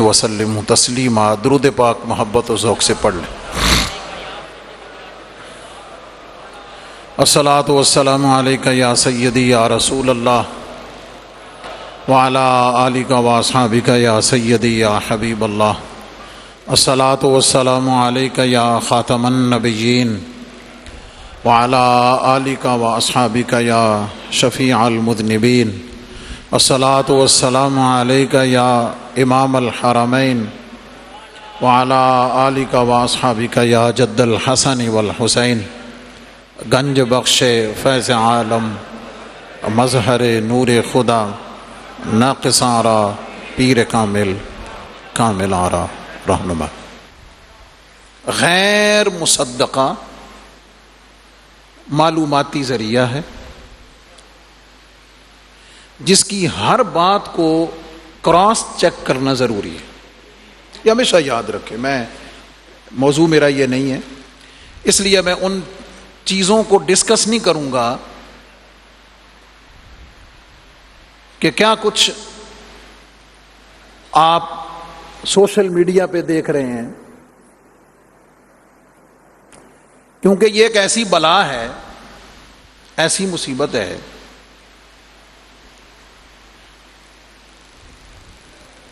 وسلم تسلیما۔ درود پاک محبت و ذوق سے پڑھ لیں۔ الصلاۃ والسلام علیک یا سیدی یا رسول اللہ وعلی آلک واصحابک یا سیدی یا حبیب اللہ۔ الصلاۃ والسلام علیک یا خاتم النبیین وعلی آلک واصحابک یا شفیع المذنبین۔ الصلاۃ والسلام علیک یا امام الحرمین وعلی آلک واصحابک یا جد الحسن والحسین۔ گنج بخش فیض عالم مظہر نور خدا ناقص آرا پیر کامل کامل آرا رہنما۔ غیر مصدقہ معلوماتی ذریعہ ہے جس کی ہر بات کو کراس چیک کرنا ضروری ہے۔ یہ ہمیشہ یاد رکھیں، موضوع میرا یہ نہیں ہے، اس لیے میں ان چیزوں کو ڈسکس نہیں کروں گا کہ کیا کچھ آپ سوشل میڈیا پہ دیکھ رہے ہیں، کیونکہ یہ ایک ایسی بلا ہے، ایسی مصیبت ہے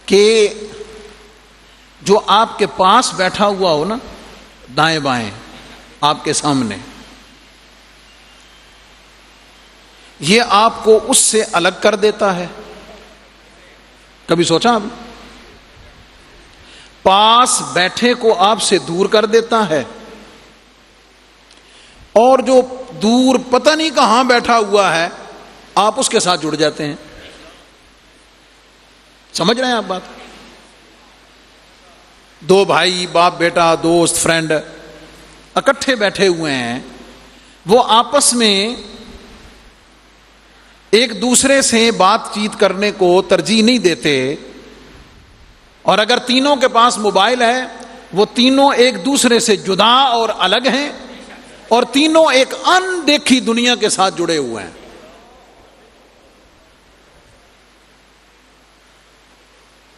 کہ جو آپ کے پاس بیٹھا ہوا ہو نا، دائیں بائیں آپ کے سامنے، یہ آپ کو اس سے الگ کر دیتا ہے۔ کبھی سوچا آپ؟ پاس بیٹھے کو آپ سے دور کر دیتا ہے، اور جو دور پتہ نہیں کہاں بیٹھا ہوا ہے آپ اس کے ساتھ جڑ جاتے ہیں۔ سمجھ رہے ہیں آپ بات؟ دو بھائی، باپ بیٹا، دوست، فرینڈ اکٹھے بیٹھے ہوئے ہیں، وہ آپس میں ایک دوسرے سے بات چیت کرنے کو ترجیح نہیں دیتے، اور اگر تینوں کے پاس موبائل ہے وہ تینوں ایک دوسرے سے جدا اور الگ ہیں، اور تینوں ایک اندیکھی دنیا کے ساتھ جڑے ہوئے ہیں۔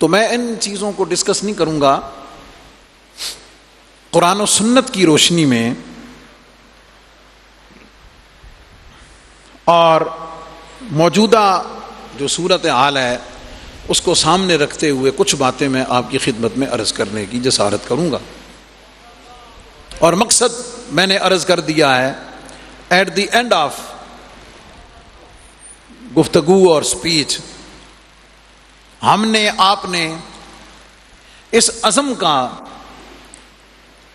تو میں ان چیزوں کو ڈسکس نہیں کروں گا، قرآن و سنت کی روشنی میں اور موجودہ جو صورت حال ہے اس کو سامنے رکھتے ہوئے کچھ باتیں میں آپ کی خدمت میں عرض کرنے کی جسارت کروں گا، اور مقصد میں نے عرض کر دیا ہے۔ ایٹ دی اینڈ آف گفتگو اور سپیچ ہم نے، آپ نے اس عزم کا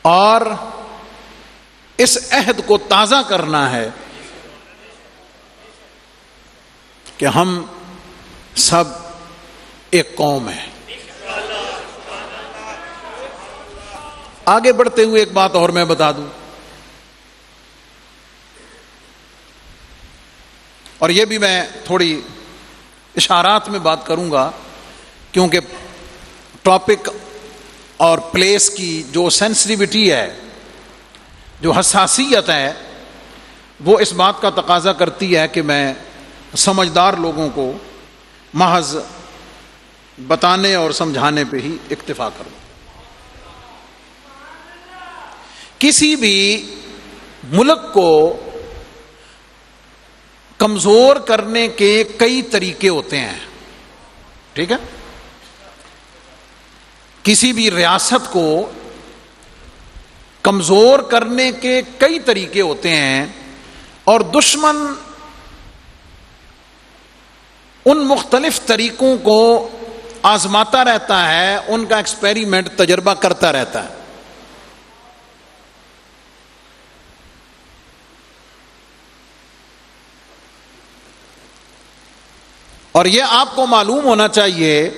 اور اس عہد کو تازہ کرنا ہے کہ ہم سب ایک قوم ہیں۔ آگے بڑھتے ہوئے ایک بات اور میں بتا دوں، اور یہ بھی میں تھوڑی اشارات میں بات کروں گا، کیونکہ ٹاپک اور پلیس کی جو سینسٹیوٹی ہے، جو حساسیت ہے، وہ اس بات کا تقاضا کرتی ہے کہ میں سمجھدار لوگوں کو محض بتانے اور سمجھانے پہ ہی اکتفا کروں۔ کسی بھی ملک کو کمزور کرنے کے کئی طریقے ہوتے ہیں، ٹھیک ہے؟ کسی بھی ریاست کو کمزور کرنے کے کئی طریقے ہوتے ہیں، اور دشمن ان مختلف طریقوں کو آزماتا رہتا ہے، ان کا ایکسپیریمنٹ تجربہ کرتا رہتا ہے۔ اور یہ آپ کو معلوم ہونا چاہیے،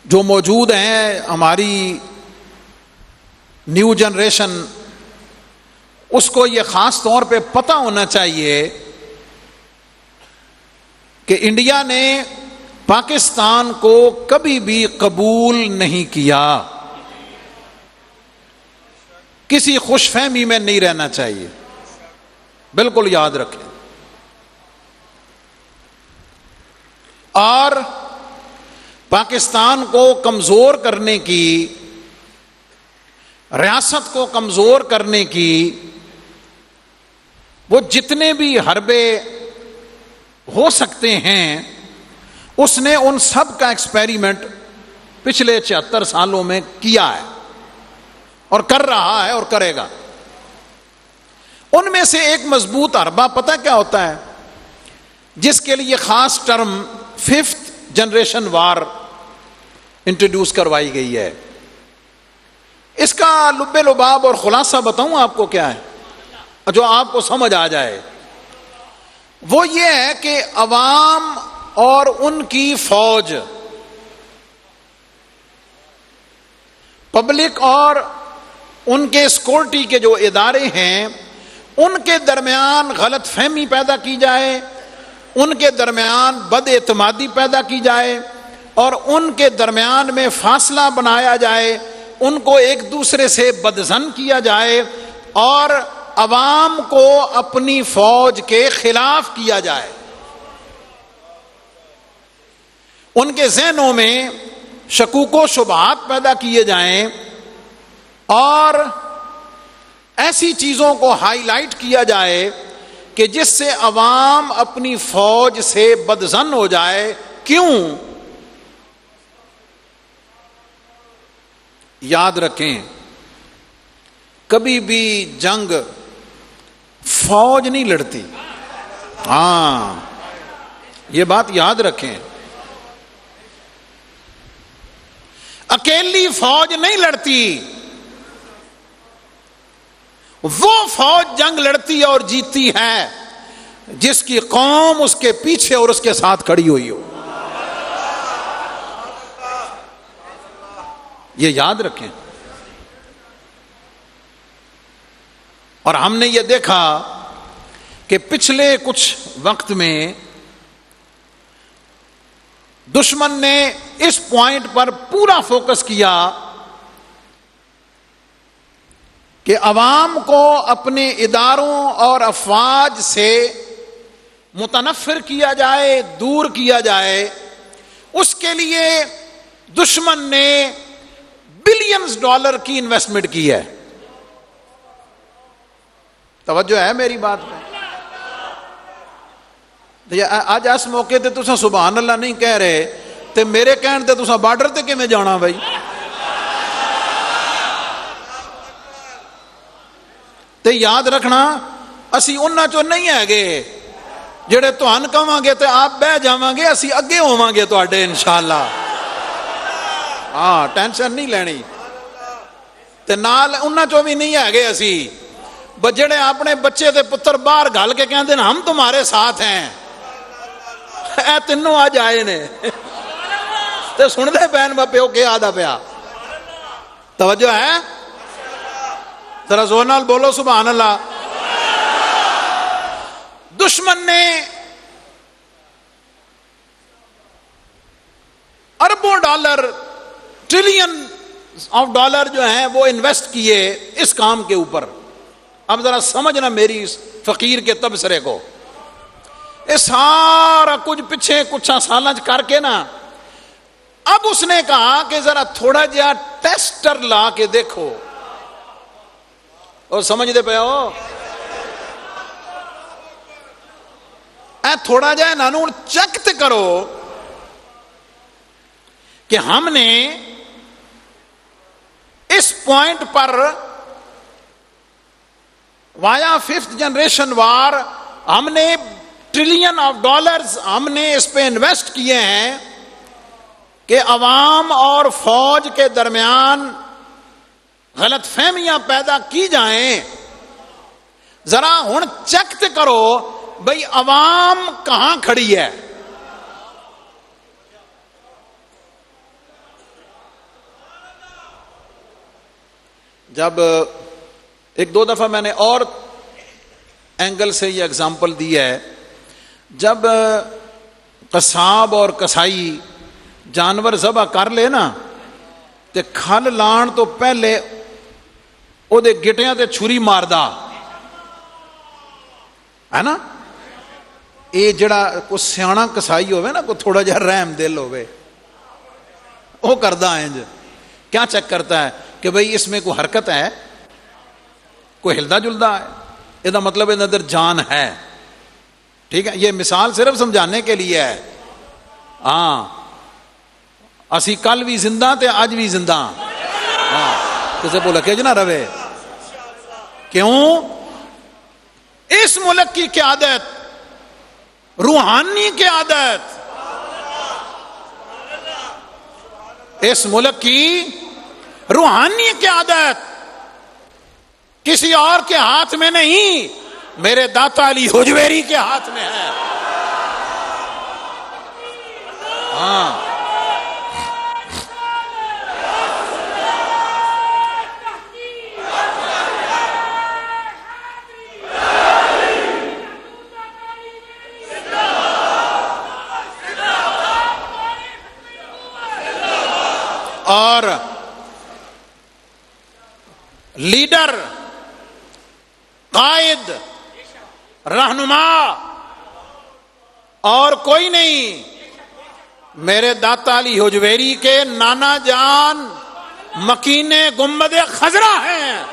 جو موجود ہیں ہماری نیو جنریشن، اس کو یہ خاص طور پہ پتہ ہونا چاہیے کہ انڈیا نے پاکستان کو کبھی بھی قبول نہیں کیا۔ کسی خوش فہمی میں نہیں رہنا چاہیے، بالکل یاد رکھیں۔ اور پاکستان کو کمزور کرنے کی، ریاست کو کمزور کرنے کی وہ جتنے بھی حربے ہو سکتے ہیں اس نے ان سب کا ایکسپیریمنٹ پچھلے 76 سالوں میں کیا ہے اور کر رہا ہے اور کرے گا۔ ان میں سے ایک مضبوط حربہ پتہ کیا ہوتا ہے؟ جس کے لیے خاص ٹرم 5th جنریشن وار انٹروڈیوس کروائی گئی ہے۔ اس کا لب لباب اور خلاصہ بتاؤں آپ کو کیا ہے جو آپ کو سمجھ آ جائے؟ وہ یہ ہے کہ عوام اور ان کی فوج، پبلک اور ان کے سیکورٹی کے جو ادارے ہیں، ان کے درمیان غلط فہمی پیدا کی جائے، ان کے درمیان بد اعتمادی پیدا کی جائے اور ان کے درمیان میں فاصلہ بنایا جائے، ان کو ایک دوسرے سے بدظن کیا جائے اور عوام کو اپنی فوج کے خلاف کیا جائے۔ ان کے ذہنوں میں شکوک و شبہات پیدا کیے جائیں اور ایسی چیزوں کو ہائی لائٹ کیا جائے کہ جس سے عوام اپنی فوج سے بدظن ہو جائے۔ کیوں؟ یاد رکھیں، کبھی بھی جنگ فوج نہیں لڑتی۔ ہاں، یہ بات یاد رکھیں، اکیلی فوج نہیں لڑتی، وہ فوج جنگ لڑتی ہے اور جیتتی ہے جس کی قوم اس کے پیچھے اور اس کے ساتھ کھڑی ہوئی ہو۔ یہ یاد رکھیں۔ اور ہم نے یہ دیکھا کہ پچھلے کچھ وقت میں دشمن نے اس پوائنٹ پر پورا فوکس کیا کہ عوام کو اپنے اداروں اور افواج سے متنفر کیا جائے، دور کیا جائے۔ اس کے لیے دشمن نے بلینز ڈالر کی انویسٹمنٹ کی ہے۔ توجہ ہے میری بات پہ؟ آج اس موقع تے تساں سبحان اللہ نہیں کہہ رہے تے میرے کہن تے تساں بارڈر تے کیویں جانا بھائی؟ تے یاد رکھنا اسی انہاں چوں نہیں ہے گے جڑے تہن کہواں گے تے آپ بہ جاواں گے، اسی اگے ہوواں گے تواڈے انشاءاللہ۔ ہاں، ٹینشن نہیں لینی۔ تے نال انہاں چوں بھی نہیں ہے گے اسی جڑے اپنے بچے تے پتر باہر گھل کے کہندے ہم تمہارے ساتھ ہیں۔ اے تینوں آج آئے نے تے سن دے بہن پیو کے آدھا پیا۔ توجہ ہے؟ ذرا زور نال بولو سبحان اللہ۔ دشمن نے اربوں ڈالر، ٹریلین آف ڈالر جو ہیں وہ انویسٹ کیے اس کام کے اوپر۔ اب ذرا سمجھنا میری اس فقیر کے تبصرے کو۔ یہ سارا کچھ پچھے کچھ سالاں کر کے نا اب اس نے کہا کہ ذرا تھوڑا جہا ٹیسٹر لا کے دیکھو۔ اور سمجھ دے پے ہو؟ اے تھوڑا جہا انہوں چیک تے کرو کہ ہم نے اس پوائنٹ پر وایا 5th جنریشن وار ہم نے ٹریلین آف ڈالرز ہم نے اس پہ انویسٹ کیے ہیں کہ عوام اور فوج کے درمیان غلط فہمیاں پیدا کی جائیں۔ ذرا ہن چیک تے کرو بھئی عوام کہاں کھڑی ہے۔ جب ایک دو دفعہ میں نے اور اینگل سے یہ اگزامپل دی ہے، جب قصاب اور کسائی جانور ذبح کر لے نا تے کھل لان تو پہلے او دے گٹیاں تے چھری ماردا ہے نا۔ یہ جڑا کوئی سیاح کسائی ہوئے نا، کوئی تھوڑا جہا رحم دل ہوئے، وہ کردہ انج کیا چیک کرتا ہے کہ بھئی اس میں کوئی حرکت ہے, کوئی ہلدا جلدا ہے, یہ مطلب ہے اندر جان ہے. ٹھیک ہے, یہ مثال صرف سمجھانے کے لیے ہے. ہاں اسی کل بھی زندہ تے آج بھی زندہ. ہاں کسے بولا کہ نہ رہے. کیوں؟ اس ملک کی قیادت, روحانی قیادت, اس ملک کی روحانی قیادت کسی اور کے ہاتھ میں نہیں, میرے داتا علی حجویری کے ہاتھ میں ہے. ہاں اور لیڈر, قائد, رہنما اور کوئی نہیں, میرے داتا علی حجویری کے نانا جان مکین گنبد خضرا ہیں.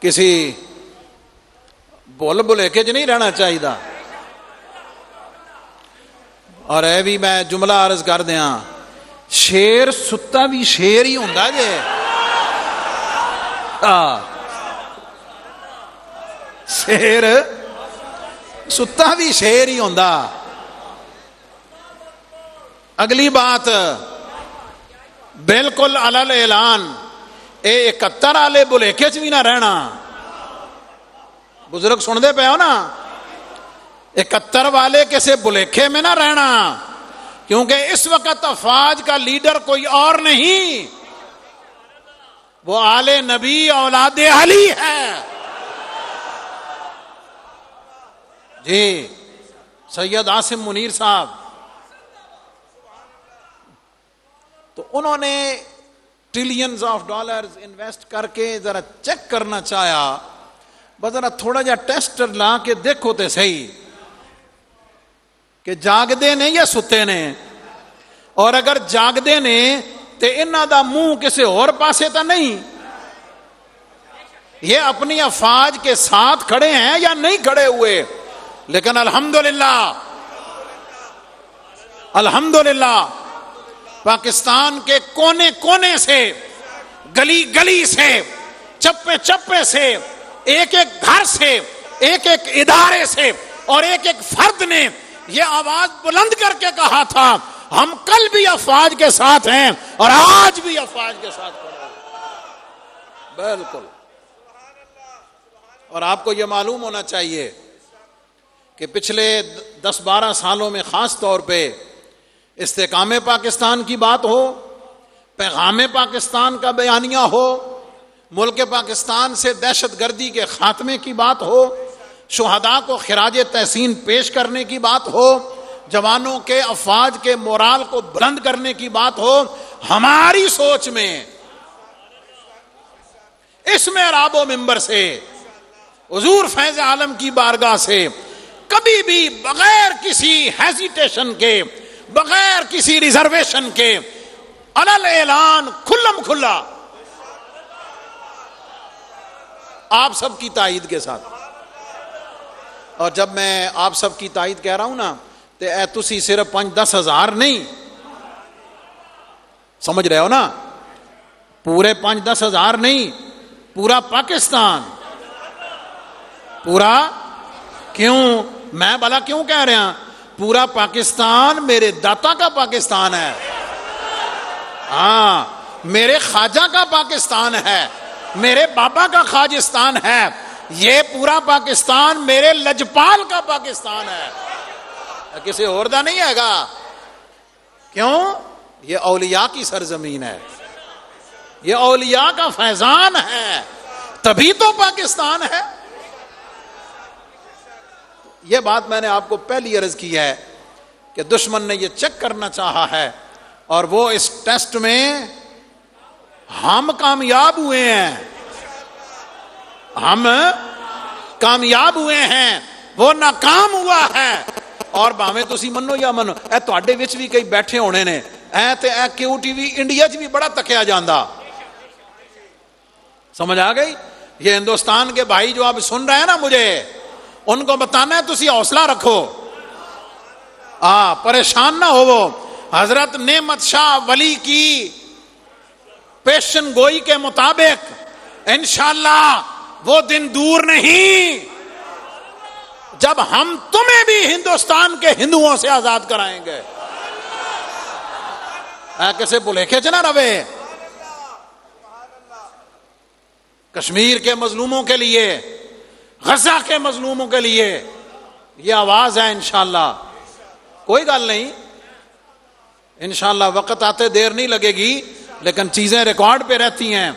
کسی بول بلے کے نہیں رہنا چاہیے. اور اے بھی میں جملہ عرض کر دیا, شیر ستا بھی شیر ہی ہوں جے. شیر ستا بھی شیر ہی ہوں. اگلی بات بالکل علل اعلان, اے 71 والے بلیکے چ بھی نہ رہنا. بزرگ سن دے پے ہو نا, 71 والے کسی بلیکھے میں نہ رہنا, کیونکہ اس وقت افواج کا لیڈر کوئی اور نہیں, وہ آل نبی اولاد علی ہے. جی سید عاصم منیر صاحب, تو انہوں نے ٹریلینز آف ڈالرز انویسٹ کر کے ذرا چیک کرنا چاہیا, بس ذرا تھوڑا جا ٹیسٹر لا کے دیکھو تے صحیح کہ جاگدے نے یا ستے نے, اور اگر جاگدے نے تے انہاں دا منہ کسی اور پاسے تا نہیں, یہ اپنی افواج کے ساتھ کھڑے ہیں یا نہیں کھڑے ہوئے. لیکن الحمدللہ الحمدللہ پاکستان کے کونے کونے سے, گلی گلی سے, چپے چپے سے, ایک ایک گھر سے, ایک ایک ادارے سے اور ایک ایک فرد نے یہ آواز بلند کر کے کہا تھا, ہم کل بھی افواج کے ساتھ ہیں اور آج بھی افواج کے ساتھ کھڑے ہیں. بالکل. اور آپ کو یہ معلوم ہونا چاہیے کہ پچھلے 10-12 سالوں میں خاص طور پہ استحکام پاکستان کی بات ہو, پیغام پاکستان کا بیانیہ ہو, ملک پاکستان سے دہشت گردی کے خاتمے کی بات ہو, شہداء کو خراج تحسین پیش کرنے کی بات ہو, جوانوں کے افواج کے مورال کو بلند کرنے کی بات ہو, ہماری سوچ میں اس محراب و منبر سے, حضور فیض عالم کی بارگاہ سے کبھی بھی بغیر کسی ہیزیٹیشن کے, بغیر کسی ریزرویشن کے, علل اعلان کھلم کھلا آپ سب کی تائید کے ساتھ. اور جب میں آپ سب کی تائید کہہ رہا ہوں نا, تو اے تسی صرف 5-10 ہزار نہیں سمجھ رہے ہو نا, پورے 5-10 ہزار نہیں, پورا پاکستان. پورا کیوں؟ میں بھلا کیوں کہہ رہا ہوں, پورا پاکستان میرے داتا کا پاکستان ہے. ہاں میرے خواجہ کا پاکستان ہے, میرے بابا کا خواجستان ہے. یہ پورا پاکستان میرے لجپال کا پاکستان ہے, کسی اور دا نہیں ہے گا. کیوں؟ یہ اولیاء کی سرزمین ہے, یہ اولیاء کا فیضان ہے, تبھی تو پاکستان ہے. یہ بات میں نے آپ کو پہلی عرض کی ہے کہ دشمن نے یہ چیک کرنا چاہا ہے, اور وہ اس ٹیسٹ میں ہم کامیاب ہوئے ہیں, ہم کامیاب ہوئے ہیں, وہ ناکام ہوا ہے. اور ਭਾਵੇਂ ਤੁਸੀਂ ਮੰਨੋ یا ਮੰਨੋ ਇਹ ਤੁਹਾਡੇ ਵਿੱਚ ਵੀ ਕਈ بیٹھے ہونے نے ਐ ਤੇ ਇਹ ਕਿਊ ٹی وی انڈیا 'ਚ ਵੀ ਬੜਾ ਤੱਕਿਆ ਜਾਂਦਾ. سمجھ آ گئی؟ یہ ہندوستان کے بھائی جو اب سن رہے ہیں نا مجھے, ان کو بتانا ہے تسی حوصلہ رکھو, پریشان نہ ہو. حضرت نعمت شاہ ولی کی پیشن گوئی کے مطابق انشاءاللہ وہ دن دور نہیں جب ہم تمہیں بھی ہندوستان کے ہندوؤں سے آزاد کرائیں گے. کیسے بولے کہ چنا روے کشمیر کے مظلوموں کے لیے, غزہ کے مظلوموں کے لیے یہ آواز ہے انشاءاللہ. کوئی گل نہیں, انشاءاللہ وقت آتے دیر نہیں لگے گی, لیکن چیزیں ریکارڈ پہ رہتی ہیں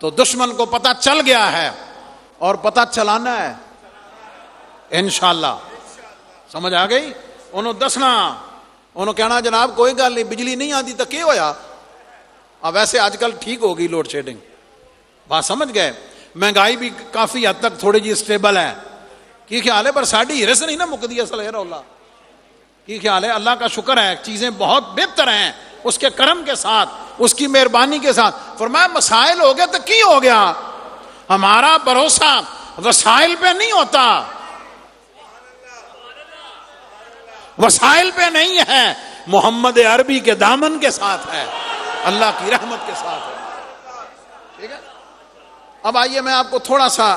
تو دشمن کو پتہ چل گیا ہے اور پتہ چلانا ہے انشاءاللہ. سمجھ آ گئی؟ انہوں دسنا, انہوں کہنا جناب کوئی گل نہیں, بجلی نہیں آتی تو کیا ہویا. اب ویسے آج کل ٹھیک ہوگی لوڈ شیڈنگ, بات سمجھ گئے. مہنگائی بھی کافی حد تک تھوڑی جی اسٹیبل ہے. کی خیال ہے؟ پر ساڑھی ہرس نہیں نا مکدی اصل ہے اللہ کی خیال ہے. اللہ کا شکر ہے چیزیں بہت بہتر ہیں اس کے کرم کے ساتھ, اس کی مہربانی کے ساتھ. فرمایا مسائل ہو گیا تو کی ہو گیا, ہمارا بھروسہ وسائل پہ نہیں ہوتا, وسائل پہ نہیں ہے, محمد عربی کے دامن کے ساتھ ہے, اللہ کی رحمت کے ساتھ ہے. ٹھیک ہے. اب آئیے میں آپ کو تھوڑا سا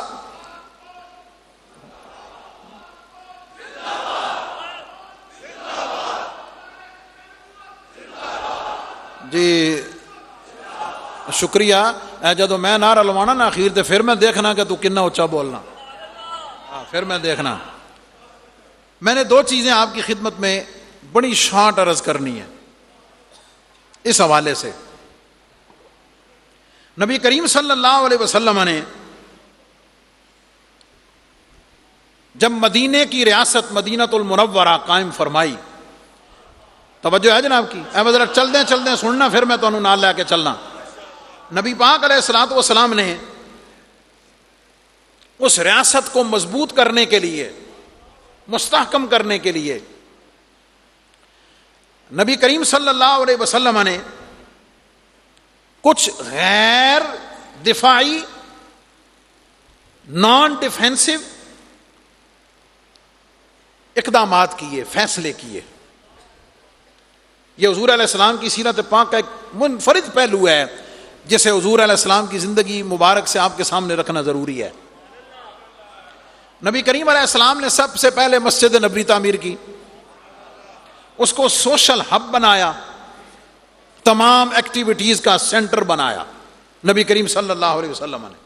جی شکریہ. جدو میں نعرہ لوانا نا اخیر تے پھر میں دیکھنا کہ تو کنا اچھا بولنا, پھر میں دیکھنا. میں نے دو چیزیں آپ کی خدمت میں بڑی شارٹ عرض کرنی ہے اس حوالے سے. نبی کریم صلی اللہ علیہ وسلم نے جب مدینے کی ریاست مدینۃ المنورہ قائم فرمائی, توجہ ہے جناب کی, اے حضرت چل دیں سننا, پھر میں تمہیں نال لے کے چلنا. نبی پاک علیہ الصلوۃ والسلام نے اس ریاست کو مضبوط کرنے کے لیے, مستحکم کرنے کے لیے نبی کریم صلی اللہ علیہ وسلم نے کچھ غیر دفاعی, نان ڈیفینسو اقدامات کیے, فیصلے کیے. یہ حضور علیہ السلام کی سیرت پاک کا ایک منفرد پہلو ہے جسے حضور علیہ السلام کی زندگی مبارک سے آپ کے سامنے رکھنا ضروری ہے. نبی کریم علیہ السلام نے سب سے پہلے مسجد نبوی تعمیر کی, اس کو سوشل ہب بنایا, تمام ایکٹیویٹیز کا سینٹر بنایا نبی کریم صلی اللہ علیہ وسلم نے.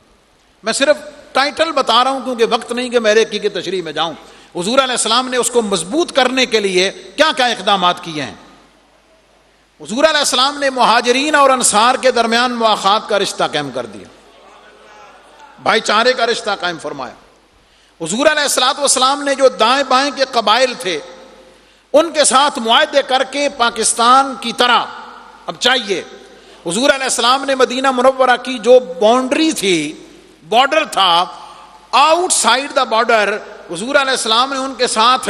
میں صرف ٹائٹل بتا رہا ہوں کیونکہ وقت نہیں کہ میرے کی تشریح میں جاؤں. حضور علیہ السلام نے اس کو مضبوط کرنے کے لیے کیا کیا اقدامات کیے ہیں. حضور علیہ السلام نے مہاجرین اور انصار کے درمیان مواخات کا رشتہ قائم کر دیا, بھائی چارے کا رشتہ قائم فرمایا. حضور علیہ الصلوۃ والسلام نے جو دائیں بائیں کے قبائل تھے ان کے ساتھ معاہدے کر کے پاکستان کی طرح, اب چاہیے حضور علیہ السلام نے مدینہ منورہ کی جو باؤنڈری تھی, بارڈر تھا, آؤٹ سائڈ دا بارڈر, حضور علیہ السلام نے ان کے ساتھ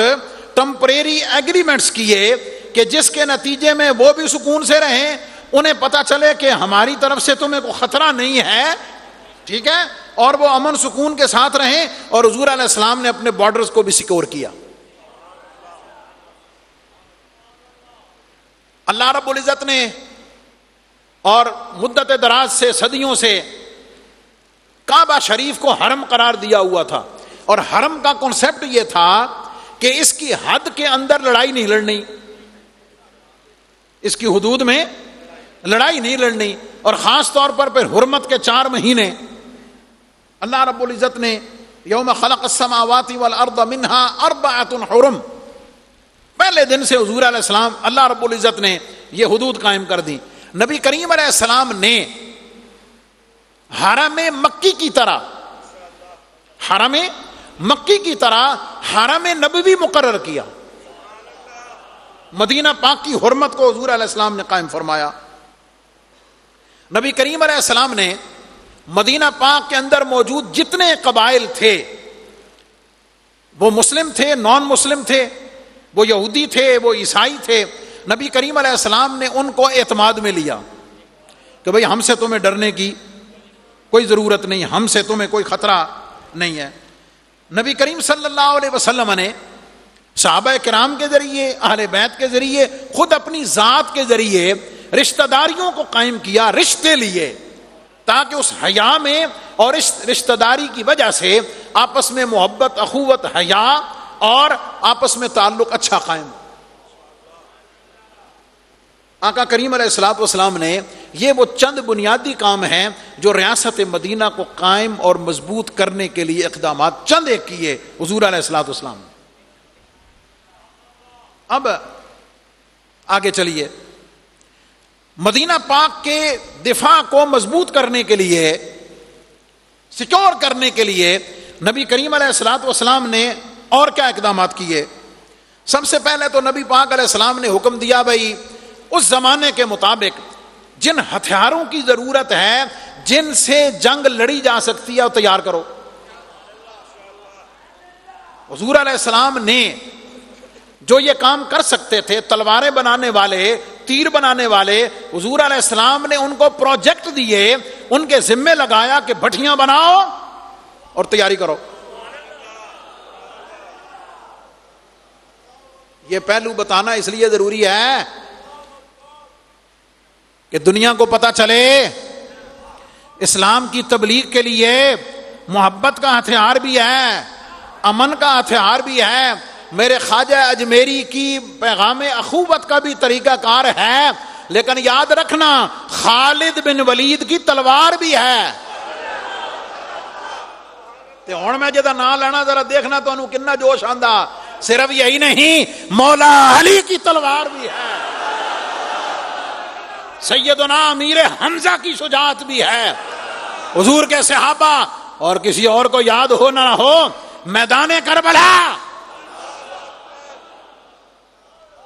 ٹمپریری ایگریمنٹس کیے کہ جس کے نتیجے میں وہ بھی سکون سے رہیں, انہیں پتہ چلے کہ ہماری طرف سے تمہیں کوئی خطرہ نہیں ہے, ٹھیک ہے, اور وہ امن سکون کے ساتھ رہیں. اور حضور علیہ السلام نے اپنے بارڈرز کو بھی سیکور کیا. اللہ رب العزت نے اور مدت دراز سے, صدیوں سے کعبہ شریف کو حرم قرار دیا ہوا تھا, اور حرم کا کنسپٹ یہ تھا کہ اس کی حد کے اندر لڑائی نہیں لڑنی, اس کی حدود میں لڑائی نہیں لڑنی. اور خاص طور پر پھر حرمت کے 4 مہینے اللہ رب العزت نے یوم خلق السماوات والارض منها 4 حرم, پہلے دن سے حضور علیہ السلام اللہ رب العزت نے یہ حدود قائم کر دی. نبی کریم علیہ السلام نے حرم مکی کی طرح, حرم مکی کی طرح حرم نبوی مقرر کیا. مدینہ پاک کی حرمت کو حضور علیہ السلام نے قائم فرمایا. نبی کریم علیہ السلام نے مدینہ پاک کے اندر موجود جتنے قبائل تھے, وہ مسلم تھے, نان مسلم تھے, وہ یہودی تھے، وہ عیسائی تھے، نبی کریم علیہ السلام نے ان کو اعتماد میں لیا کہ بھئی ہم سے تمہیں ڈرنے کی کوئی ضرورت نہیں، ہم سے تمہیں کوئی خطرہ نہیں ہے۔ نبی کریم صلی اللہ علیہ وسلم نے صحابہ کرام کے ذریعے، اہل بیت کے ذریعے، خود اپنی ذات کے ذریعے رشتہ داریوں کو قائم کیا، رشتے لیے، تاکہ اس حیا میں اور اس رشتہ داری کی وجہ سے آپس میں محبت، اخوت، حیا اور آپس میں تعلق اچھا قائم ہو۔ آقا کریم علیہ الصلوۃ والسلام نے یہ وہ چند بنیادی کام ہیں جو ریاست مدینہ کو قائم اور مضبوط کرنے کے لیے اقدامات چند ایک کیے حضور علیہ الصلوۃ والسلام نے۔ اب آگے چلیے، مدینہ پاک کے دفاع کو مضبوط کرنے کے لیے، سیکیور کرنے کے لیے نبی کریم علیہ الصلوۃ والسلام نے اور کیا اقدامات کیے؟ سب سے پہلے تو نبی پاک علیہ السلام نے حکم دیا، بھائی اس زمانے کے مطابق جن ہتھیاروں کی ضرورت ہے، جن سے جنگ لڑی جا سکتی ہے، وہ تیار کرو۔ حضور علیہ السلام نے جو یہ کام کر سکتے تھے، تلواریں بنانے والے، تیر بنانے والے، حضور علیہ السلام نے ان کو پروجیکٹ دیے، ان کے ذمے لگایا کہ بھٹیاں بناؤ اور تیاری کرو۔ یہ پہلو بتانا اس لیے ضروری ہے کہ دنیا کو پتہ چلے اسلام کی تبلیغ کے لیے محبت کا ہتھیار بھی ہے، امن کا ہتھیار بھی ہے، میرے خواجہ اجمیری کی پیغام اخوت کا بھی طریقہ کار ہے، لیکن یاد رکھنا خالد بن ولید کی تلوار بھی ہے۔ تے ہن میں جدا نام لینا ذرا دیکھنا تو انہوں کتنا جوش آندا، صرف یہی نہیں، مولا علی کی تلوار بھی ہے، سیدنا امیر حمزہ کی شجاعت بھی ہے، حضور کے صحابہ اور کسی اور کو یاد ہو نہ ہو، میدان کربلا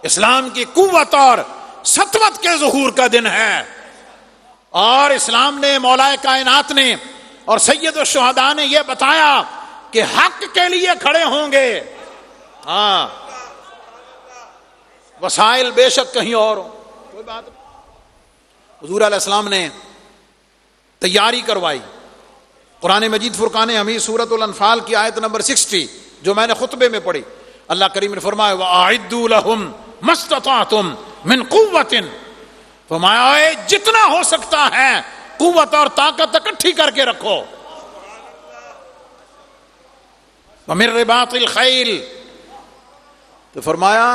اسلام کی قوت اور سطوت کے ظہور کا دن ہے، اور اسلام نے، مولا کائنات نے اور سید الشہداء نے یہ بتایا کہ حق کے لیے کھڑے ہوں گے، ہاں وسائل بے شک کہیں اور ہو، کوئی بات نہیں۔ حضور علیہ السلام نے تیاری کروائی۔ قرآن مجید فرقان حمید سورۃ الانفال کی آیت نمبر 60 جو میں نے خطبے میں پڑھی، اللہ کریم نے فرمایا وَأَعِدُّوا لَهُمْ مَا اسْتَطَعْتُمْ مِنْ قُوَّةٍ، فرمایا جتنا ہو سکتا ہے قوت اور طاقت اکٹھی کر کے رکھو، وَمِن رِبَاطِ الْخَيْلِ، تو فرمایا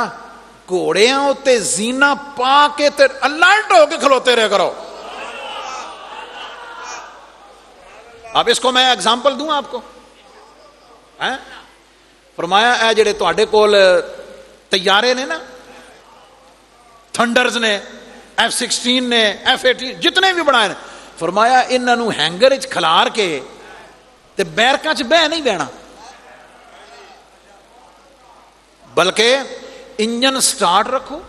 گھوڑیاں ہوتے زینہ پا کے الرٹ ہو کے کھلوتے رہے کرو۔ اب اس کو میں ایگزامپل دوں آپ کو، فرمایا اے جڑے تواڈے کول طیارے نے نا، تھنڈرز نے، F-16 نے، F-18 جتنے بھی بنائے نے، فرمایا انہاں نوں ہینگر وچ کھلار کے تے بیرکاں چ بہ نہیں بینا، بلکہ انجن سٹارٹ رکھو،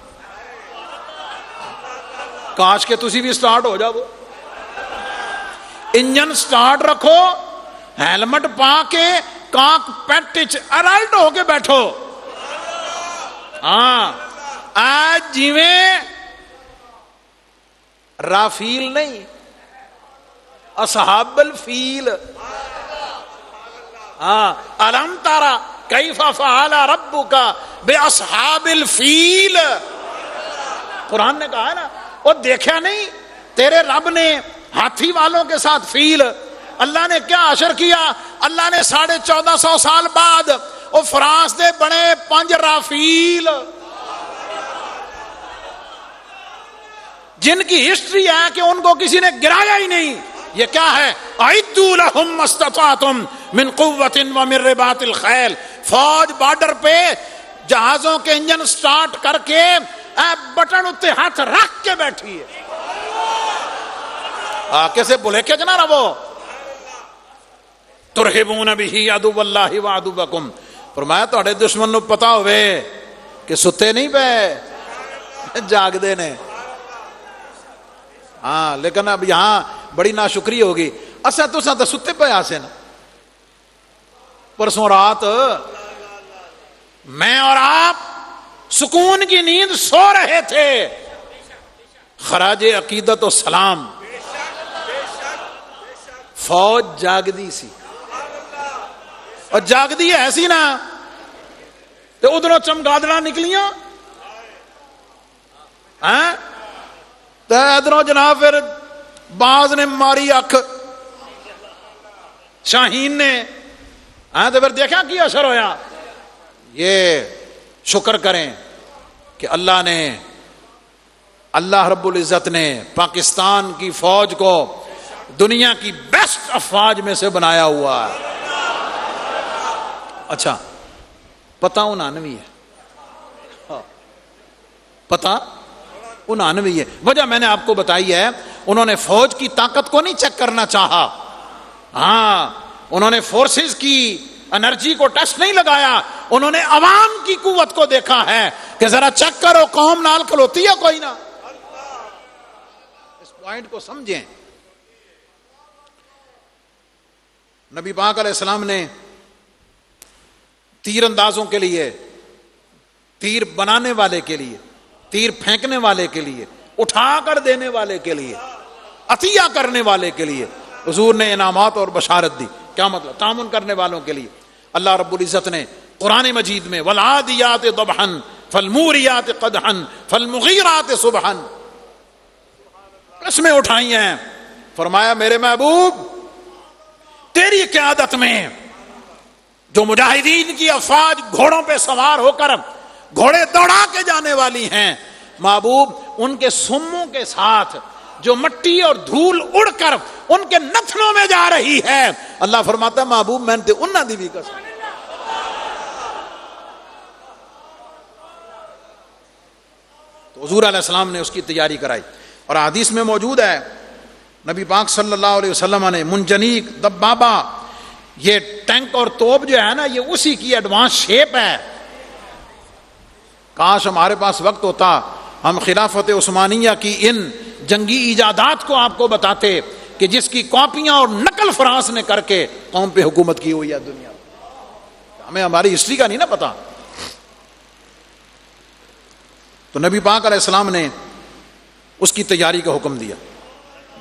کاش کے تسی بھی سٹارٹ ہو جاؤ، انجن سٹارٹ رکھو، ہیلمٹ پا کے کاک پیٹ الرٹ ہو کے بیٹھو۔ ہاں آج جیویں رافیل نہیں، اصحاب الفیل، ہاں الم ترى کیف فعل ربک باصحاب الفیل، قرآن نے کہا ہے نا، وہ دیکھا نہیں تیرے رب نے ہاتھی والوں کے ساتھ فیل، اللہ نے کیا اشر کیا، اللہ نے 1450 سال بعد وہ فرانس دے بڑے 5 رافیل جن کی ہسٹری ہے کہ ان کو کسی نے گرایا ہی نہیں، یہ کیا ہے، اعدوا لهم ما استطعتم من قوة ومن رباط الخیل، فوج بارڈر پہ جہازوں کے انجن سٹارٹ کر کے بٹن اتے ہاتھ رکھ کے بیٹھی ہے، کیسے بولے کہ جنا رہو، ترہبون به عدو اللہ وعدوکم، فرمایا تہاڈے دشمن نو پتا ہوئے کہ ستے نہیں پے، جاگ دے نے، ہاں لیکن اب یہاں بڑی ناشکری ہوگی، اسا تساں تے ستے پے آسے نا، پرسوں رات میں اور آپ سکون کی نیند سو رہے تھے، خراج عقیدت و سلام، فوج جاگدی سی، اور جاگدی ایسی نا تو ادھروں چمگادڑا نکلیاں تو ادھروں جناب پھر باز نے ماری اکھ شاہین نے، تو پھر دیکھا کی اثر ہویا۔ یہ شکر کریں کہ اللہ رب العزت نے پاکستان کی فوج کو دنیا کی بیسٹ افواج میں سے بنایا ہوا ہے۔ اچھا، پتہ 99 ہے، پتہ 99 ہے۔ وجہ میں نے آپ کو بتائی ہے، انہوں نے فوج کی طاقت کو نہیں چیک کرنا چاہا، ہاں انہوں نے فورسز کی انرجی کو ٹیسٹ نہیں لگایا، انہوں نے عوام کی قوت کو دیکھا ہے کہ ذرا چیک کرو قوم نال کھلوتی ہے کوئی نہ۔ اس پوائنٹ کو سمجھیں۔ نبی پاک علیہ السلام نے تیر اندازوں کے لیے، تیر بنانے والے کے لیے، تیر پھینکنے والے کے لیے، اٹھا کر دینے والے کے لیے، عطیہ کرنے والے کے لیے حضور نے انعامات اور بشارت دی۔ کیا مطلب؟ تعاون کرنے والوں کے لیے اللہ رب العزت نے قرآن مجید میں والعادیات ضبحا فالموریات قدحا فالمغیرات صبحا قسمیں اٹھائی ہیں، فرمایا میرے محبوب تیری قیادت میں جو مجاہدین کی افواج گھوڑوں پہ سوار ہو کر گھوڑے دوڑا کے جانے والی ہیں، محبوب ان کے سموں کے ساتھ جو مٹی اور دھول اڑ کر ان کے نتنوں میں جا رہی ہے، اللہ فرماتا ہے محبوب میں نے انہاں دی بھی قسم۔ تو حضور علیہ السلام نے اس کی تیاری کرائی، اور حدیث میں موجود ہے نبی پاک صلی اللہ علیہ وسلم نے منجنیق، دبابہ، یہ ٹینک اور توپ جو ہے نا یہ اسی کی ایڈوانس شیپ ہے۔ کاش ہمارے پاس وقت ہوتا ہم خلافت عثمانیہ کی ان جنگی ایجادات کو آپ کو بتاتے کہ جس کی کاپیاں اور نقل فرانس نے کر کے قوم پہ حکومت کی ہوئی ہے دنیا میں۔ ہمیں ہماری ہسٹری کا نہیں نا پتا۔ تو نبی پاک علیہ السلام نے اس کی تیاری کا حکم دیا،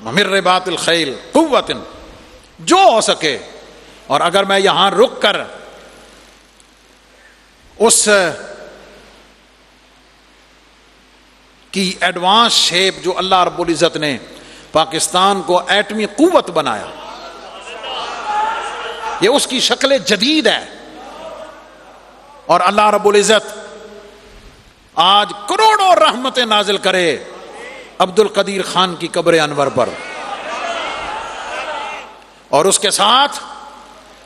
ممر رباط الخیل قوت، جو ہو سکے۔ اور اگر میں یہاں رک کر اس کی ایڈوانس شیپ جو اللہ رب العزت نے پاکستان کو ایٹمی قوت بنایا، یہ اس کی شکل جدید ہے، اور اللہ رب العزت آج کروڑوں رحمتیں نازل کرے عبد القدیر خان کی قبر انور پر، اور اس کے ساتھ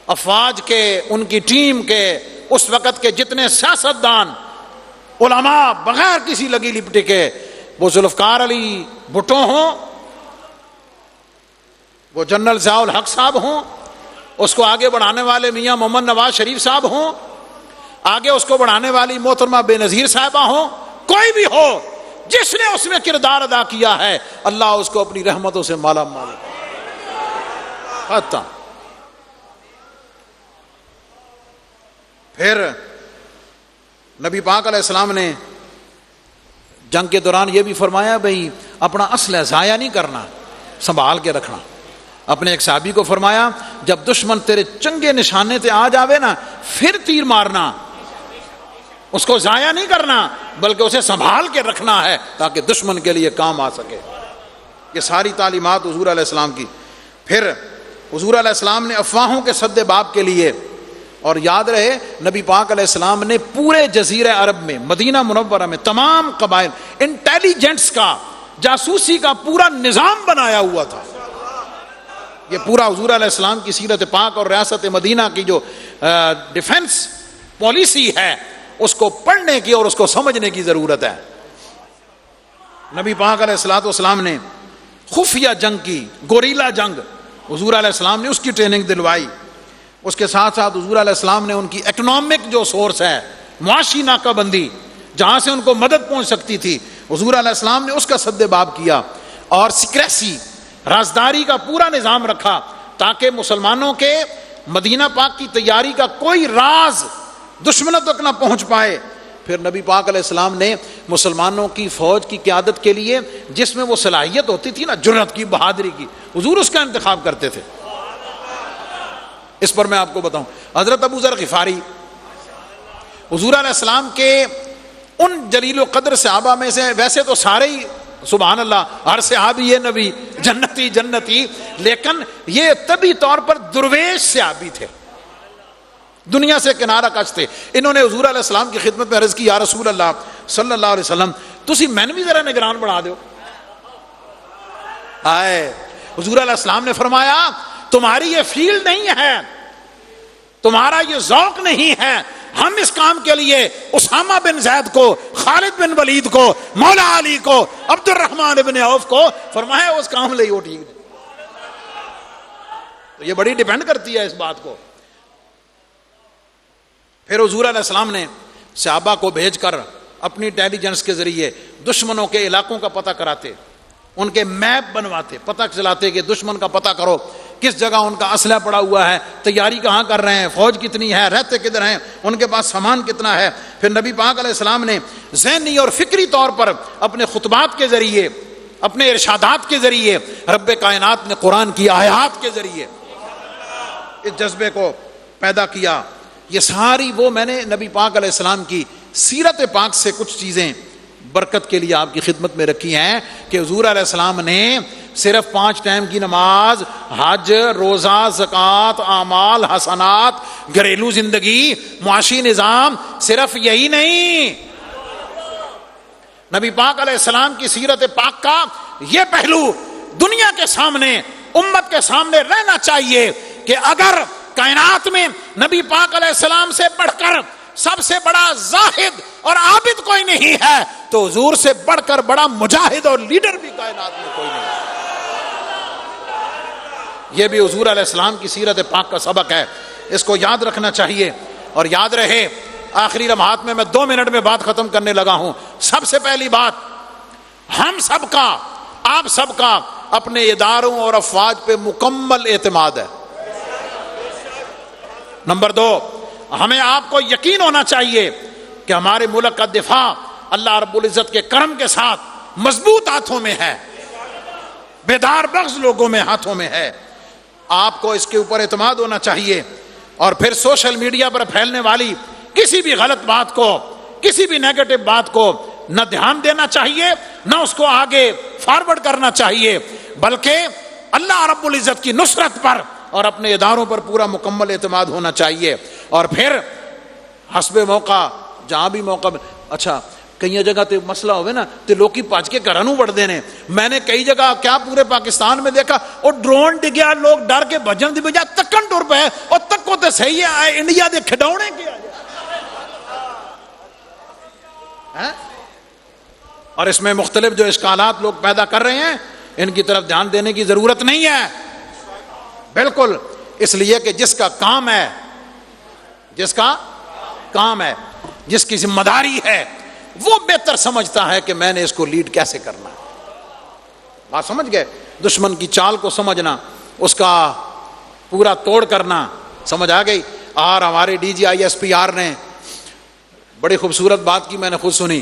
افواج کے، ان کی ٹیم کے، اس وقت کے جتنے سیاستدان، علماء، بغیر کسی لگی لپٹے کے، وہ ذوالفقار علی بھٹو ہوں، وہ جنرل ضیاء الحق صاحب ہوں، اس کو آگے بڑھانے والے میاں محمد نواز شریف صاحب ہوں، آگے اس کو بڑھانے والی محترمہ بے نظیر صاحبہ ہوں، کوئی بھی ہو جس نے اس میں کردار ادا کیا ہے، اللہ اس کو اپنی رحمتوں سے مالا مال کرتا۔ پھر نبی پاک علیہ السلام نے جنگ کے دوران یہ بھی فرمایا بھئی اپنا اسلحہ ضائع نہیں کرنا، سنبھال کے رکھنا۔ اپنے ایک صحابی کو فرمایا جب دشمن تیرے چنگے نشانے تے آ جاوے نا پھر تیر مارنا، اس کو ضائع نہیں کرنا بلکہ اسے سنبھال کے رکھنا ہے تاکہ دشمن کے لیے کام آ سکے۔ یہ ساری تعلیمات حضور علیہ السلام کی۔ پھر حضور علیہ السلام نے افواہوں کے سد باب کے لیے، اور یاد رہے نبی پاک علیہ السلام نے پورے جزیرہ عرب میں، مدینہ منورہ میں تمام قبائل، انٹیلیجنس کا، جاسوسی کا پورا نظام بنایا ہوا تھا۔ یہ پورا حضور علیہ السلام کی سیرت پاک اور ریاست مدینہ کی جو ڈیفنس پالیسی ہے اس کو پڑھنے کی اور اس کو سمجھنے کی ضرورت ہے۔ نبی پاک علیہ السلام نے خفیہ جنگ کی، گوریلا جنگ حضور علیہ السلام نے اس کی ٹریننگ دلوائی۔ اس کے ساتھ ساتھ حضور علیہ السلام نے ان کی اکنامک جو سورس ہے، معاشی ناکہ بندی، جہاں سے ان کو مدد پہنچ سکتی تھی، حضور علیہ السلام نے اس کا سد باب کیا، اور سیکریسی، رازداری کا پورا نظام رکھا تاکہ مسلمانوں کے مدینہ پاک کی تیاری کا کوئی راز دشمنوں تک نہ پہنچ پائے۔ پھر نبی پاک علیہ السلام نے مسلمانوں کی فوج کی قیادت کے لیے جس میں وہ صلاحیت ہوتی تھی نا، جرأت کی، بہادری کی، حضور اس کا انتخاب کرتے تھے. اس پر میں آپ کو بتاؤں، حضرت ابو ذر غفاری حضور علیہ السلام کے ان جلیل و قدر صحابہ میں سے، ویسے تو سارے ہی سبحان اللہ ہر صحابی یہ نبی جنتی جنتی، لیکن یہ طبی طور پر درویش صحابی تھے، دنیا سے کنارہ کش تھے. انہوں نے حضور علیہ السلام کی خدمت میں عرض کی، یا رسول اللہ صلی اللہ علیہ وسلم تسی میں بھی ذرا نگران بنا دیو. آئے حضور علیہ السلام نے فرمایا تمہاری یہ فیلڈ نہیں ہے، تمہارا یہ ذوق نہیں ہے، ہم اس کام کے لیے اسامہ بن زید کو، خالد بن ولید کو، مولا علی کو، عبد الرحمن بن عوف کو فرمایا اس کام لے ٹھیک ہے. تو یہ بڑی ڈیپینڈ کرتی ہے اس بات کو. پھر حضور علیہ السلام نے صحابہ کو بھیج کر اپنی انٹیلیجنس کے ذریعے دشمنوں کے علاقوں کا پتہ کراتے، ان کے میپ بنواتے، پتہ چلاتے کہ دشمن کا پتہ کرو کس جگہ ان کا اسلحہ پڑا ہوا ہے، تیاری کہاں کر رہے ہیں، فوج کتنی ہے، رہتے کدھر ہیں، ان کے پاس سامان کتنا ہے. پھر نبی پاک علیہ السلام نے ذہنی اور فکری طور پر اپنے خطبات کے ذریعے، اپنے ارشادات کے ذریعے، رب کائنات نے قرآن کی آیات کے ذریعے اس جذبے کو پیدا کیا. یہ ساری وہ میں نے نبی پاک علیہ السلام کی سیرت پاک سے کچھ چیزیں برکت کے لیے آپ کی خدمت میں رکھی ہیں کہ حضور علیہ السلام نے صرف 5 ٹائم کی نماز، حج، روزہ، زکوٰۃ، اعمال حسنات، گھریلو زندگی، معاشی نظام، صرف یہی نہیں، نبی پاک علیہ السلام کی سیرت پاک کا یہ پہلو دنیا کے سامنے، امت کے سامنے رہنا چاہیے کہ اگر کائنات میں نبی پاک علیہ السلام سے بڑھ کر سب سے بڑا زاہد اور عابد کوئی نہیں ہے تو حضور سے بڑھ کر بڑا مجاہد اور لیڈر بھی کائنات میں کوئی نہیں ہے. یہ بھی حضور علیہ السلام کی سیرت پاک کا سبق ہے، اس کو یاد رکھنا چاہیے. اور یاد رہے، آخری لمحات میں 2 منٹ میں بات ختم کرنے لگا ہوں. سب سے پہلی بات، ہم سب کا، آپ سب کا اپنے اداروں اور افواج پہ مکمل اعتماد ہے. نمبر 2، ہمیں آپ کو یقین ہونا چاہیے کہ ہمارے ملک کا دفاع اللہ رب العزت کے کرم کے ساتھ مضبوط ہاتھوں میں ہے، بیدار بخش لوگوں میں ہاتھوں میں ہے. آپ کو اس کے اوپر اعتماد ہونا چاہیے. اور پھر سوشل میڈیا پر پھیلنے والی کسی بھی غلط بات کو، کسی بھی نیگیٹو بات کو نہ دھیان دینا چاہیے، نہ اس کو آگے فارورڈ کرنا چاہیے، بلکہ اللہ رب العزت کی نصرت پر اور اپنے اداروں پر پورا مکمل اعتماد ہونا چاہیے. اور پھر حسب موقع جہاں بھی موقع، اچھا کئی جگہ تے مسئلہ ہوئے نا تے لوگ کی پاج کے گھروں بڑھ دینے. میں نے کئی جگہ کیا پورے پاکستان میں دیکھا اور ڈرون ڈگیا، لوگ ڈر کے بھجن دی بجائے تکن ٹر پے اور تکو تے صحیح ہے انڈیا دے کھڈونے کیا ہے. اور اس میں مختلف جو اشکالات لوگ پیدا کر رہے ہیں ان کی طرف دھیان دینے کی ضرورت نہیں ہے بالکل. اس لیے کہ جس کا کام ہے، جس کا کام ہے، جس کی ذمہ داری ہے، وہ بہتر سمجھتا ہے کہ میں نے اس کو لیڈ کیسے کرنا ہے. بات سمجھ گئے؟ دشمن کی چال کو سمجھنا، اس کا پورا توڑ کرنا، سمجھ آ گئی. اور ہمارے DGISPR نے بڑی خوبصورت بات کی، میں نے خود سنی.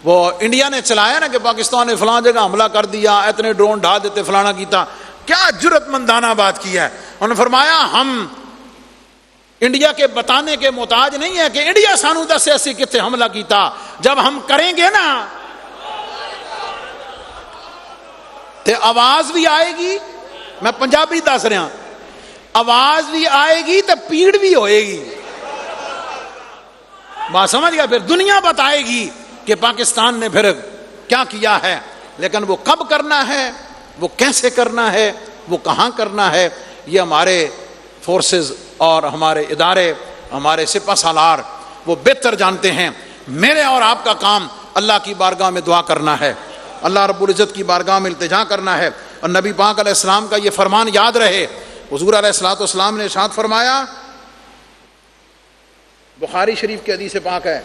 وہ انڈیا نے چلایا نا کہ پاکستان نے فلاں جگہ حملہ کر دیا، اتنے ڈرون ڈھا دیتے، فلانا کیتا. کیا جرت مندانہ بات کی ہے. انہوں نے فرمایا ہم انڈیا کے بتانے کے محتاج نہیں ہے کہ انڈیا سانو دس ایسی کتنے حملہ کیتا. جب ہم کریں گے نا تے آواز بھی آئے گی، میں پنجابی دس رہا، آواز بھی آئے گی تو پیڑ بھی ہوئے گی. بات سمجھ گیا؟ پھر دنیا بتائے گی کہ پاکستان نے پھر کیا کیا ہے. لیکن وہ کب کرنا ہے، وہ کیسے کرنا ہے، وہ کہاں کرنا ہے، یہ ہمارے فورسز اور ہمارے ادارے، ہمارے سپہ سالار وہ بہتر جانتے ہیں. میرے اور آپ کا کام اللہ کی بارگاہ میں دعا کرنا ہے، اللہ رب العزت کی بارگاہ میں التجا کرنا ہے. اور نبی پاک علیہ السلام کا یہ فرمان یاد رہے. حضور علیہ الصلوۃ والسلام نے ارشاد فرمایا، بخاری شریف کی حدیث پاک ہے،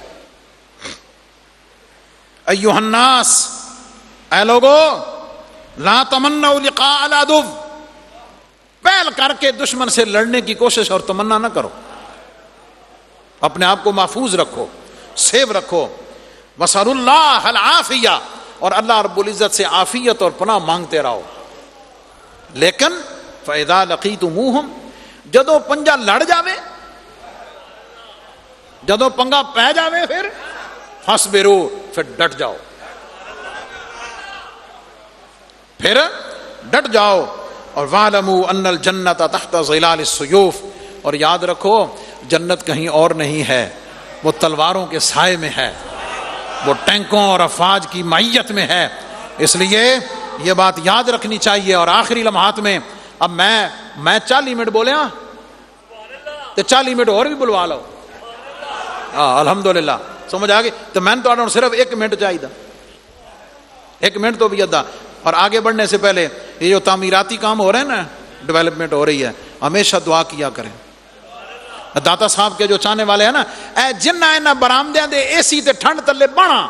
ایھا الناس، اے لوگو، لا تمنوا لقاء العدو، پہل کر کے دشمن سے لڑنے کی کوشش اور تمنا نہ کرو. اپنے آپ کو محفوظ رکھو. سیو رکھو. وَاسْأَلُوا اللَّهَ الْعَافِيَةَ، اور اللہ رب العزت سے عافیت اور پناہ مانگتے رہو. لیکن فَإِذَا لَقِيتُمُوهُمْ، جدو پنجا لڑ جاوے، جدو پنگا پہ جاوے، پھر فَاصْبِرُوا، پھر ڈٹ جاؤ، پھر ڈٹ جاؤ. اور وَاعْلَمُوا أَنَّ الْجَنَّةَ تَحْتَ ظِلَالِ السُّيُوفِ، اور یاد رکھو جنت کہیں اور نہیں ہے، وہ تلواروں کے سائے میں ہے، وہ ٹینکوں اور افواج کی معیت میں ہے. اس لیے یہ بات یاد رکھنی چاہیے. اور آخری لمحات میں اب میں 40 منٹ بولے ہاں تو 40 منٹ اور بھی بلوا لو. الحمدللہ سمجھ آ گئی. تو میں نے صرف 1 منٹ چاہیے، 1 منٹ تو بھی ادا. اور آگے بڑھنے سے پہلے یہ جو تعمیراتی کام ہو رہے ہیں نا، ڈیولپمنٹ ہو رہی ہے، ہمیشہ دعا کیا کریں. داتا صاحب کے جو چاہنے والے ہیں نا، اے جنہ اینا برامدیاں دے اے سی تے ٹھنڈ تلے بنا،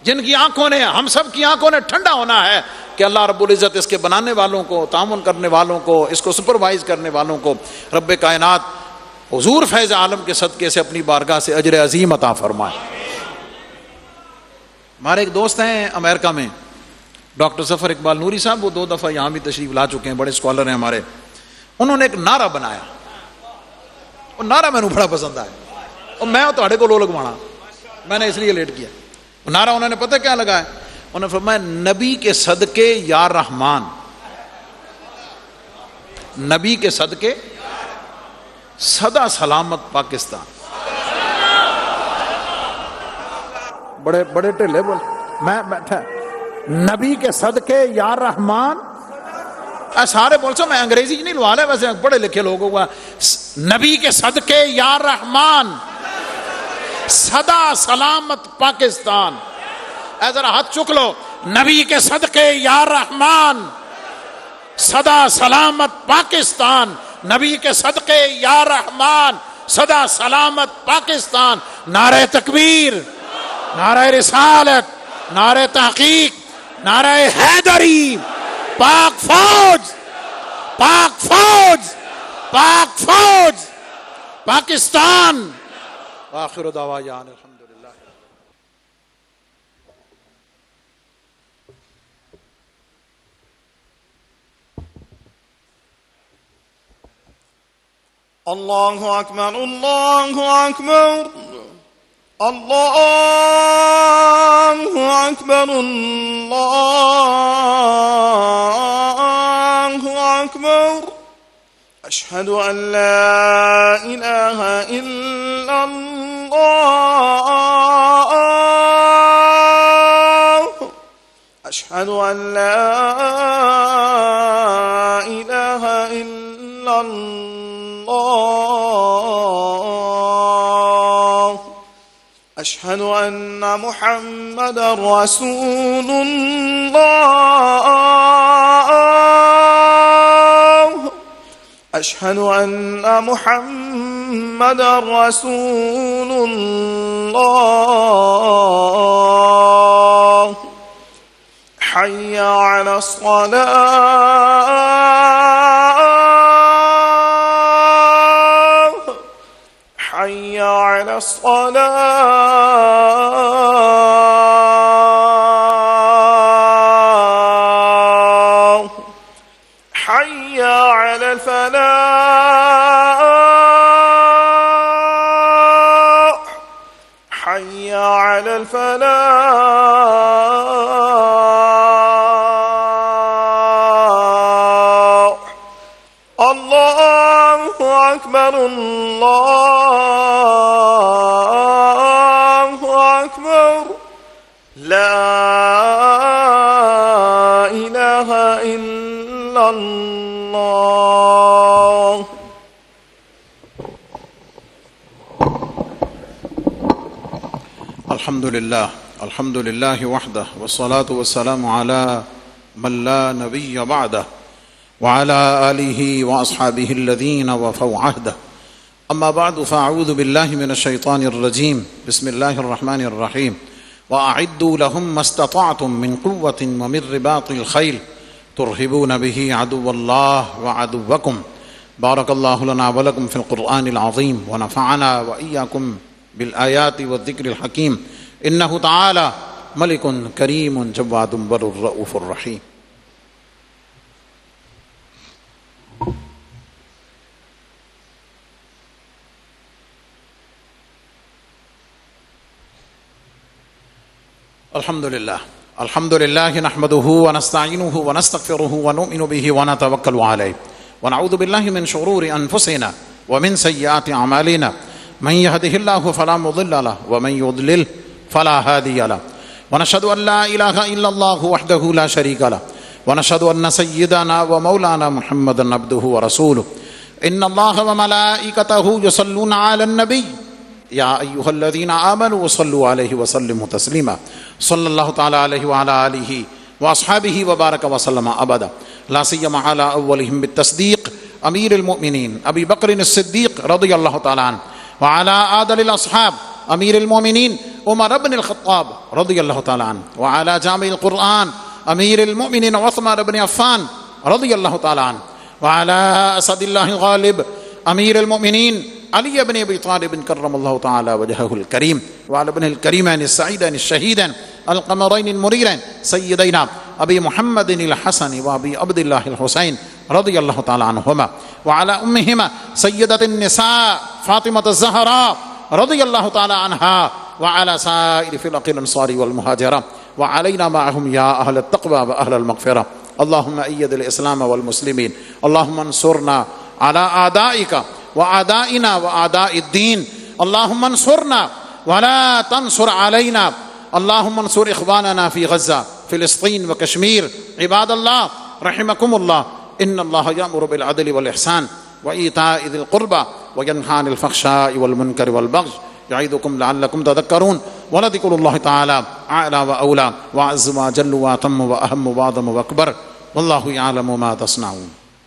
جن کی آنکھوں نے، ہم سب کی آنکھوں نے ٹھنڈا ہونا ہے کہ اللہ رب العزت اس کے بنانے والوں کو، تعاون کرنے والوں کو، اس کو سپروائز کرنے والوں کو رب کائنات حضور فیض عالم کے صدقے سے اپنی بارگاہ سے اجر عظیم عطا فرمائے. ہمارے ایک دوست ہیں امریکہ میں، ڈاکٹر ظفر اقبال نوری صاحب، وہ 2 دفعہ یہاں بھی تشریف لا چکے ہیں، بڑے اسکالر ہیں ہمارے. انہوں نے ایک نعرہ بنایا، وہ نعرہ میں نے بڑا پسند آیا، اور میں تھوڑے کو لگوانا، میں نے اس لیے لیٹ کیا. وہ نعرہ انہوں نے پتہ کیا لگایا؟ انہوں نے فرمایا نبی کے صدقے یا رحمان، نبی کے صدقے سدا سلامت پاکستان. بڑے بڑے ٹھلے بول، میں بیٹھا نبی کے صدقے یا رحمان. سارے بول سو، میں انگریزی نہیں لوا لے، ویسے پڑھے لکھے لوگوں کا. نبی کے صدقے یا رحمان سدا سلامت پاکستان. اے ذرا ہاتھ چک لو، نبی کے صدقے یا رحمان سدا سلامت پاکستان. نبی کے صدقے یا رحمان سدا سلامت پاکستان. نعرہ تکبیر، نعرہ رسالت، نعرہ تحقیق، نعرہ حیدری. پاک فوج، پاک فوج، پاک فوج، پاکستان. آخر دعوانا الحمدللہ. اللہ اکبر، اللہ اکبر، اللہ اکبر، اللہ اکبر. اشہد ان لا الہ الا اللہ، اشہد ان لا الہ الا اللہ، اشہد ان محمد رسول اللہ، اشہد ان محمد رسول اللہ. حی علی الصلاة، حی علی الصلاة، حی علی الفلاح، حی علی الفلاح. اللہ اکبر، اللہ اکبر، لا الہ الا اللہ. الحمدللہ، الحمدللہ وحدہ، والصلاة والسلام علی من لا نبی بعدہ، وعلى آلہ واصحابہ الذین وفوا عہدہ. اما بعد فاعوذ باللہ من الشیطان الرجیم. بسم اللہ الرحمن الرحیم. وأعدوا لهم ما استطعتم من قوة ومن رباط الخيل ترهبون به عدو الله وعدوكم. بارك الله لنا ولكم في القرآن العظيم ونفعنا وإياكم بالآيات والذكر الحكيم إنه تعالى ملك كريم جواد بر الرؤوف الرحيم. الحمد لله نحمده ونستعينه ونستغفره ونؤمن به ونتوكل عليه ونعوذ بالله من شرور أنفسنا ومن سيئات أعمالنا من يهده الله فلا مضل له ومن يضلل فلا هادي له ونشهد أن لا إله إلا الله وحده لا شريك له ونشهد أن سيدنا ومولانا محمدا عبده ورسوله إن الله وملائكته يصلون على النبي يا أيها الذين آمنوا صلوا عليه وسلموا تسليما صلى الله تعالى عليه وعلى آله وأصحابه وبارك وسلم أبدا لا سيما على أولهم بالتصديق أمير المؤمنين أبي بكر الصديق رضي الله تعالى عنه وعلى عادل الأصحاب أمير المؤمنين عمر بن الخطاب رضي الله تعالى عنه وعلى جامع القرآن أمير المؤمنين عثمان بن عفان رضي الله تعالى عنه وعلى أسد الله غالب أمير المؤمنين علي بن أبي طالب كرم الله تعالى وجهه الكريم وعلى ابنه الكريمين السعيدين الشهيدين القمرين المنيرين سيدينا أبي محمد الحسن وأبي عبد الله الحسين رضي الله تعالى عنهما وعلى أمهما سيدة النساء فاطمة الزهراء رضي الله تعالى عنها وعلى سائر فرق الأنصار والمهاجرة وعلينا معهم يا أهل التقوى وأهل المغفرة. اللهم أيد الإسلام والمسلمين، اللهم انصرنا على أعدائك وأعدائنا وأعداء الدين، اللهم انصرنا ولا تنصر علينا، اللهم انصر إخواننا في غزة فلسطين وكشمير. عباد الله رحمكم الله، إن الله يأمر بالعدل والإحسان وإيتاء ذي القربى وينهى عن الفحشاء والمنكر والبغي يعظكم لعلكم تذكرون. ولذكر الله تعالى أعلى وأولى وأعز وأجل وأتم وأهم وأعظم وأكبر، والله يعلم ما تصنعون.